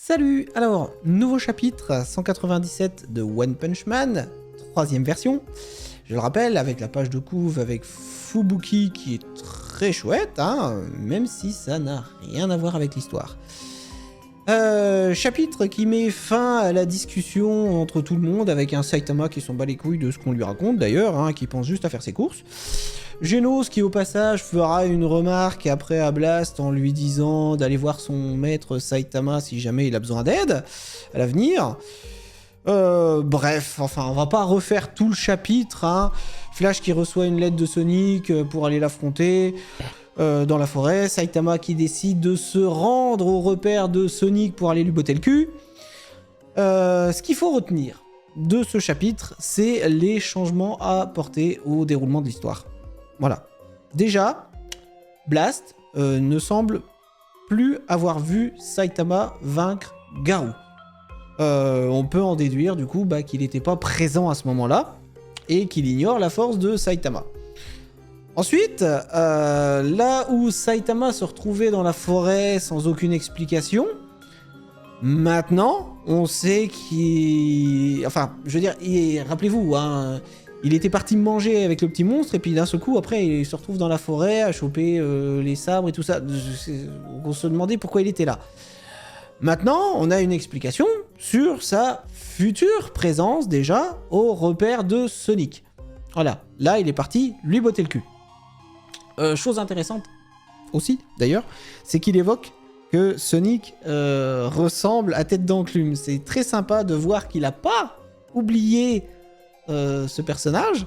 Salut! Alors, nouveau chapitre 197 de One Punch Man, 3ème version. Je le rappelle, avec la page de couve avec Fubuki qui est très chouette, hein, même si ça n'a rien à voir avec l'histoire. Chapitre qui met fin à la discussion entre tout le monde avec un Saitama qui s'en bat les couilles de ce qu'on lui raconte d'ailleurs, hein, qui pense juste à faire ses courses. Genos qui au passage fera une remarque après à Blast en lui disant d'aller voir son maître Saitama si jamais il a besoin d'aide à l'avenir. Bref, enfin on va pas refaire tout le chapitre, hein. Flash qui reçoit une lettre de Sonic pour aller l'affronter dans la forêt, Saitama qui décide de se rendre au repère de Sonic pour aller lui botter le cul. Ce qu'il faut retenir de ce chapitre, c'est les changements à apporter au déroulement de l'histoire. Voilà. Déjà, Blast ne semble plus avoir vu Saitama vaincre Garou. On peut en déduire du coup qu'il n'était pas présent à ce moment-là et qu'il ignore la force de Saitama. Ensuite, là où Saitama se retrouvait dans la forêt sans aucune explication, maintenant, on sait qu'il... Enfin, je veux dire, rappelez-vous, hein, il était parti manger avec le petit monstre, et puis d'un seul coup, après, il se retrouve dans la forêt à choper les sabres et tout ça. On se demandait pourquoi il était là. Maintenant, on a une explication sur sa future présence, déjà, au repère de Sonic. Voilà, là, il est parti lui botter le cul. Chose intéressante aussi, d'ailleurs, c'est qu'il évoque que Sonic ressemble à Tête d'Enclume. C'est très sympa de voir qu'il n'a pas oublié ce personnage.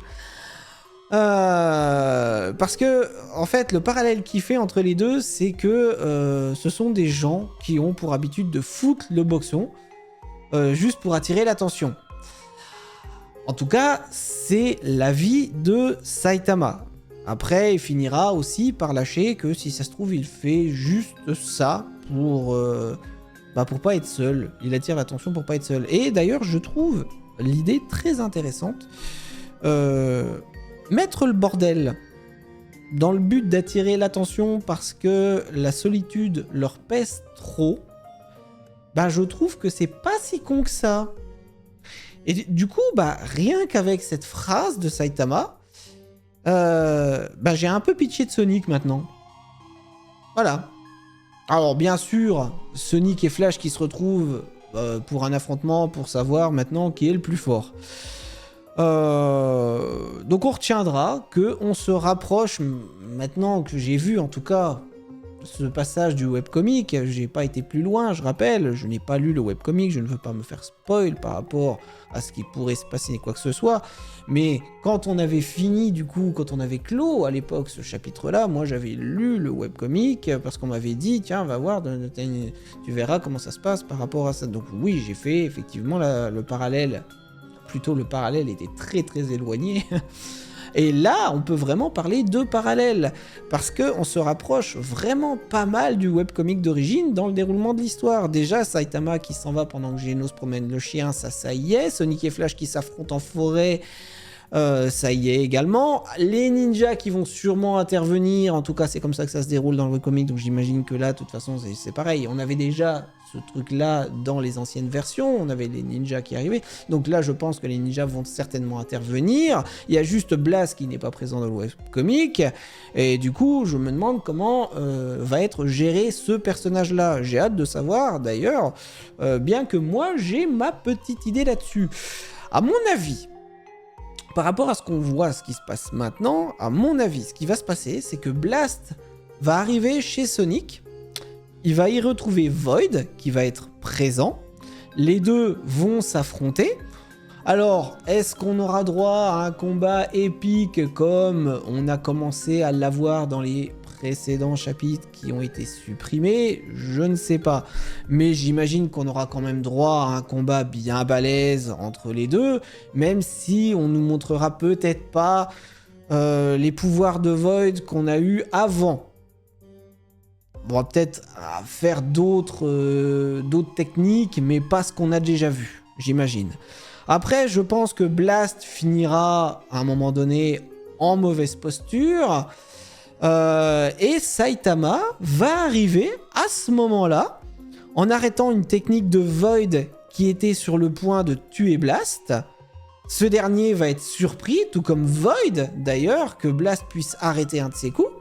Parce que, en fait, le parallèle qu'il fait entre les deux, c'est que ce sont des gens qui ont pour habitude de foutre le boxon juste pour attirer l'attention. En tout cas, c'est l'avis de Saitama. Après, il finira aussi par lâcher que si ça se trouve, il fait juste ça pour pas être seul. Il attire l'attention pour pas être seul. Et d'ailleurs, je trouve l'idée très intéressante. Mettre le bordel dans le but d'attirer l'attention parce que la solitude leur pèse trop, je trouve que c'est pas si con que ça. Et du coup, rien qu'avec cette phrase de Saitama, j'ai un peu pitché de Sonic maintenant. Voilà. Alors bien sûr, Sonic et Flash qui se retrouvent pour un affrontement pour savoir maintenant qui est le plus fort. Donc on retiendra qu'on se rapproche, maintenant que j'ai vu en tout cas ce passage du webcomic, j'ai pas été plus loin, je rappelle, je n'ai pas lu le webcomic, je ne veux pas me faire spoil par rapport à ce qui pourrait se passer quoi que ce soit, mais quand on avait fini du coup, quand on avait clos à l'époque ce chapitre-là, moi j'avais lu le webcomic parce qu'on m'avait dit tiens va voir, tu verras comment ça se passe par rapport à ça. Donc oui, j'ai fait effectivement le parallèle, plutôt le parallèle était très très éloigné. Et là, on peut vraiment parler de parallèle, parce qu'on se rapproche vraiment pas mal du webcomic d'origine dans le déroulement de l'histoire. Déjà, Saitama qui s'en va pendant que Genos promène le chien, ça y est. Sonic et Flash qui s'affrontent en forêt, ça y est également. Les ninjas qui vont sûrement intervenir, en tout cas c'est comme ça que ça se déroule dans le webcomic, donc j'imagine que là, de toute façon, c'est pareil. On avait déjà ce truc-là dans les anciennes versions, on avait les ninjas qui arrivaient, donc là je pense que les ninjas vont certainement intervenir. Il y a juste Blast qui n'est pas présent dans le webcomic, et du coup je me demande comment va être géré ce personnage-là. J'ai hâte de savoir d'ailleurs, bien que moi j'ai ma petite idée là-dessus. À mon avis, par rapport à ce qu'on voit, ce qui se passe maintenant, à mon avis, ce qui va se passer, c'est que Blast va arriver chez Sonic, il va y retrouver Void, qui va être présent, les deux vont s'affronter. Alors, est-ce qu'on aura droit à un combat épique comme on a commencé à l'avoir dans les précédents chapitres qui ont été supprimés? Je ne sais pas. Mais j'imagine qu'on aura quand même droit à un combat bien balèze entre les deux, même si on nous montrera peut-être pas les pouvoirs de Void qu'on a eu avant. On va peut-être faire d'autres techniques, mais pas ce qu'on a déjà vu, j'imagine. Après, je pense que Blast finira à un moment donné en mauvaise posture. Et Saitama va arriver à ce moment-là en arrêtant une technique de Void qui était sur le point de tuer Blast. Ce dernier va être surpris, tout comme Void d'ailleurs, que Blast puisse arrêter un de ses coups.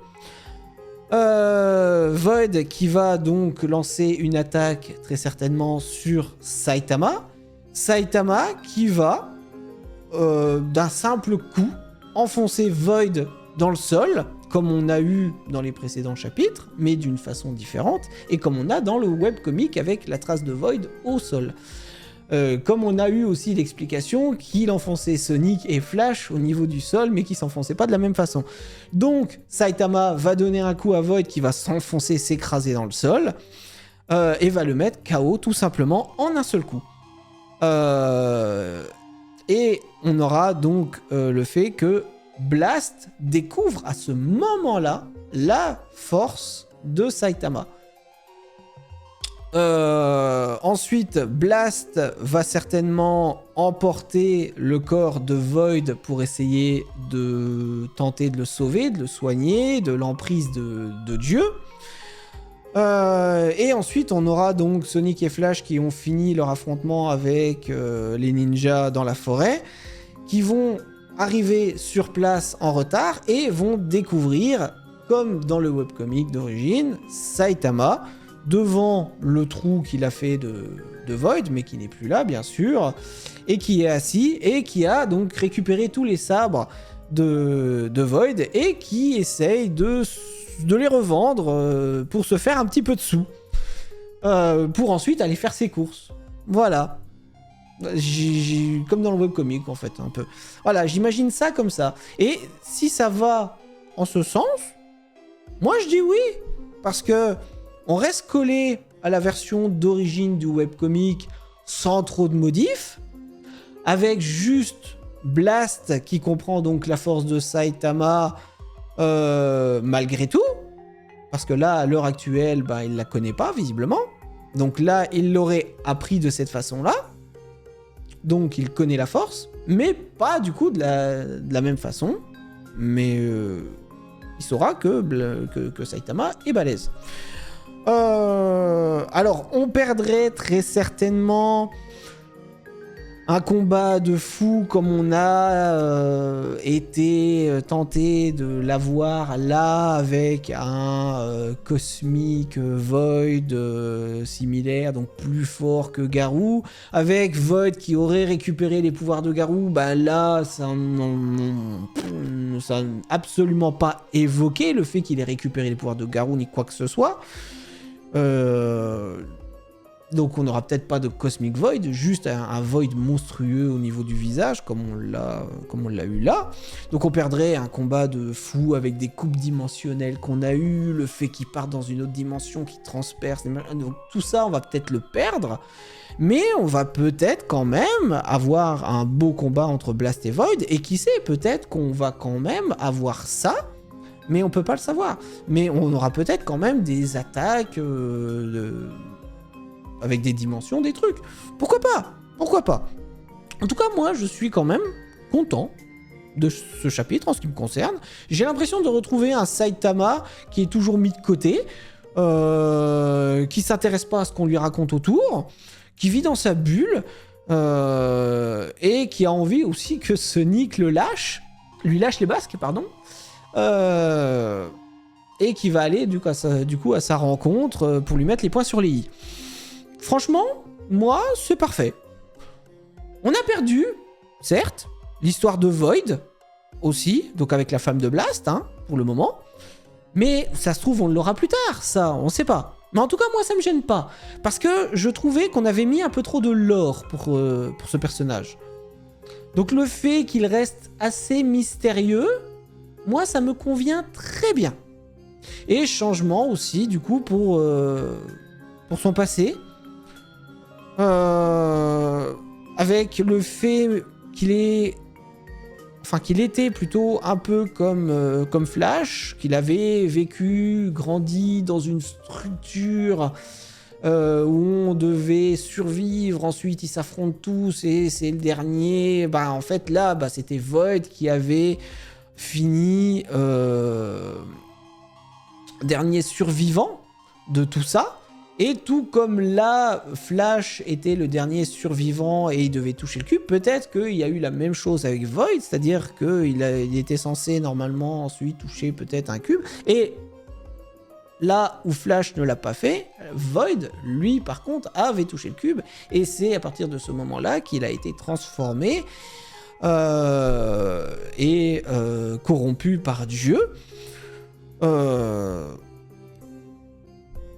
Void qui va donc lancer une attaque très certainement sur Saitama. Saitama qui va, d'un simple coup, enfoncer Void dans le sol, comme on a eu dans les précédents chapitres, mais d'une façon différente, et comme on a dans le webcomic avec la trace de Void au sol. Comme on a eu aussi l'explication qu'il enfonçait Sonic et Flash au niveau du sol, mais qui s'enfonçaient pas de la même façon. Donc, Saitama va donner un coup à Void qui va s'enfoncer, s'écraser dans le sol, et va le mettre KO tout simplement en un seul coup. Et on aura donc le fait que Blast découvre à ce moment-là la force de Saitama. Ensuite, Blast va certainement emporter le corps de Void pour essayer de tenter de le sauver, de le soigner, de l'emprise de Dieu. Et ensuite, on aura donc Sonic et Flash qui ont fini leur affrontement avec les ninjas dans la forêt, qui vont arriver sur place en retard et vont découvrir, comme dans le webcomic d'origine, Saitama devant le trou qu'il a fait de Void, mais qui n'est plus là, bien sûr, et qui est assis, et qui a donc récupéré tous les sabres de Void, et qui essaye de les revendre pour se faire un petit peu de sous, pour ensuite aller faire ses courses. Voilà. Comme dans le webcomic, en fait, un peu. Voilà, j'imagine ça comme ça. Et si ça va en ce sens, moi je dis oui, parce que on reste collé à la version d'origine du webcomic sans trop de modifs, avec juste Blast qui comprend donc la force de Saitama malgré tout, parce que là, à l'heure actuelle, il la connaît pas, visiblement. Donc là, il l'aurait appris de cette façon-là. Donc il connaît la force, mais pas du coup de la même façon. Mais il saura que Saitama est balèze. Alors, on perdrait très certainement un combat de fou comme on a été tenté de l'avoir là avec un Cosmic Void similaire, donc plus fort que Garou, avec Void qui aurait récupéré les pouvoirs de Garou. Là, ça n'a absolument pas évoqué le fait qu'il ait récupéré les pouvoirs de Garou ni quoi que ce soit. Donc on n'aura peut-être pas de Cosmic Void, juste un Void monstrueux au niveau du visage, comme on l'a eu là. Donc on perdrait un combat de fou avec des coupes dimensionnelles qu'on a eu, le fait qu'il parte dans une autre dimension, qu'il transperce, donc tout ça on va peut-être le perdre, mais on va peut-être quand même avoir un beau combat entre Blast et Void, et qui sait, peut-être qu'on va quand même avoir ça, mais on peut pas le savoir. Mais on aura peut-être quand même des attaques avec des dimensions, des trucs. Pourquoi pas? Pourquoi pas? En tout cas, moi, je suis quand même content de ce chapitre en ce qui me concerne. J'ai l'impression de retrouver un Saitama qui est toujours mis de côté, qui s'intéresse pas à ce qu'on lui raconte autour, qui vit dans sa bulle, et qui a envie aussi que Sonic lui lâche les basques, pardon. Et qui va aller du coup à sa rencontre pour lui mettre les points sur les i. Franchement, moi, c'est parfait. On a perdu, certes, l'histoire de Void aussi, donc avec la femme de Blast, pour le moment. Mais ça se trouve, on l'aura plus tard, ça, on sait pas. Mais en tout cas, moi, ça me gêne pas. Parce que je trouvais qu'on avait mis un peu trop de lore pour ce personnage. Donc le fait qu'il reste assez mystérieux, moi, ça me convient très bien. Et changement aussi, du coup, pour son passé. Avec le fait qu'il était plutôt un peu comme Flash, qu'il avait vécu, grandi dans une structure où on devait survivre, ensuite ils s'affrontent tous et c'est le dernier. En fait là, c'était Void qui avait fini dernier survivant de tout ça. Et tout comme là, Flash était le dernier survivant et il devait toucher le cube, peut-être qu'il y a eu la même chose avec Void, c'est-à-dire qu'il était censé normalement ensuite toucher peut-être un cube, et là où Flash ne l'a pas fait, Void, lui par contre, avait touché le cube, et c'est à partir de ce moment-là qu'il a été transformé et corrompu par Dieu.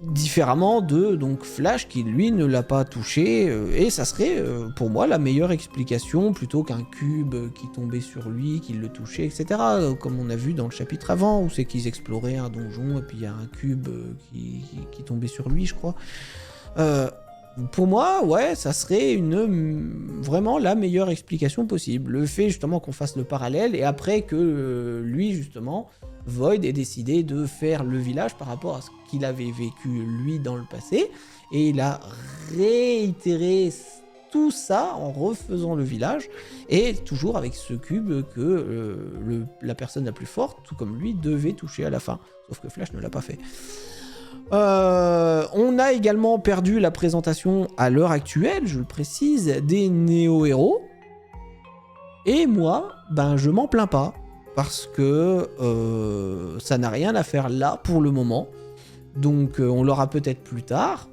Différemment de donc Flash qui lui ne l'a pas touché, et ça serait pour moi la meilleure explication plutôt qu'un cube qui tombait sur lui, qui le touchait, etc. Comme on a vu dans le chapitre avant où c'est qu'ils exploraient un donjon et puis il y a un cube qui tombait sur lui, je crois. Pour moi, ouais, ça serait vraiment la meilleure explication possible. Le fait justement qu'on fasse le parallèle et après que lui justement Void ait décidé de faire le village par rapport à ce qu'il avait vécu lui dans le passé, et il a réitéré tout ça en refaisant le village, et toujours avec ce cube que la personne la plus forte, tout comme lui, devait toucher à la fin, sauf que Flash ne l'a pas fait. On a également perdu la présentation à l'heure actuelle, je le précise, des néo-héros, et moi, ben je m'en plains pas, parce que ça n'a rien à faire là pour le moment. Donc on l'aura peut-être plus tard.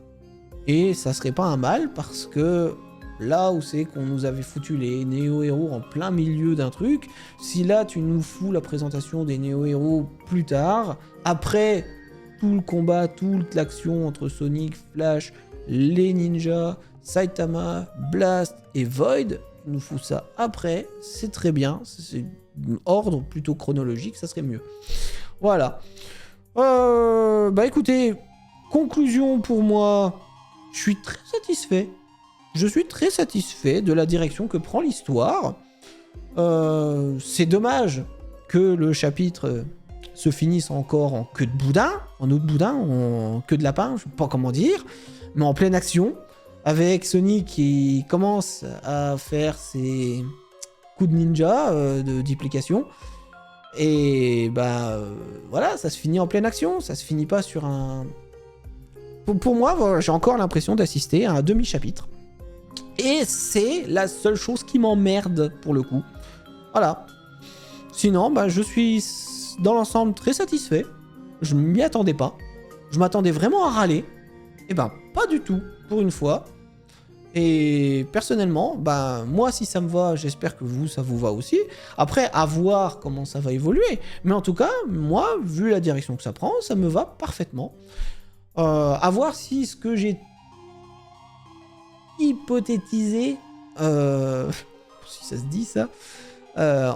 Et ça serait pas un mal, parce que là où c'est qu'on nous avait foutu les néo-héros en plein milieu d'un truc, si là tu nous fous la présentation des néo-héros plus tard, après tout le combat, toute l'action entre Sonic, Flash, les ninjas, Saitama, Blast et Void, tu nous fous ça après, c'est très bien, c'est ordre plutôt chronologique, ça serait mieux. Voilà. Bah écoutez, conclusion pour moi, je suis très satisfait. Je suis très satisfait de la direction que prend l'histoire. C'est dommage que le chapitre se finisse encore en queue de boudin, en eau de boudin, en queue de lapin, je sais pas comment dire, mais en pleine action, avec Sonic qui commence à faire ses coups de ninja, de duplication. Et bah voilà, ça se finit en pleine action, ça se finit pas sur un... Pour moi, voilà, j'ai encore l'impression d'assister à un demi-chapitre. Et c'est la seule chose qui m'emmerde pour le coup. Voilà. Sinon, bah, je suis dans l'ensemble très satisfait. Je m'y attendais pas. Je m'attendais vraiment à râler. Et ben pas du tout, pour une fois. Et personnellement, bah, moi si ça me va, j'espère que vous, ça vous va aussi. Après, à voir comment ça va évoluer. Mais en tout cas, moi, vu la direction que ça prend, ça me va parfaitement. À voir si ce que j'ai hypothétisé, si ça se dit ça,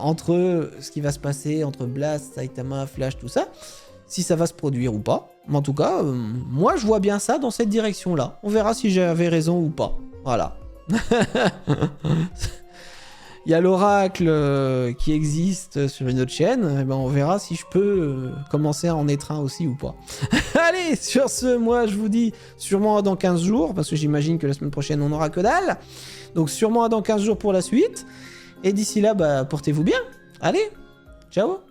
entre ce qui va se passer entre Blast, Saitama, Flash, tout ça, si ça va se produire ou pas. Mais en tout cas, moi je vois bien ça dans cette direction-là. On verra si j'avais raison ou pas. Voilà. Il y a l'oracle qui existe sur une autre chaîne. Et ben on verra si je peux commencer à en être un aussi ou pas. Allez, sur ce, moi je vous dis sûrement dans 15 jours, parce que j'imagine que la semaine prochaine on n'aura que dalle. Donc sûrement dans 15 jours pour la suite. Et d'ici là, bah, portez-vous bien. Allez, ciao.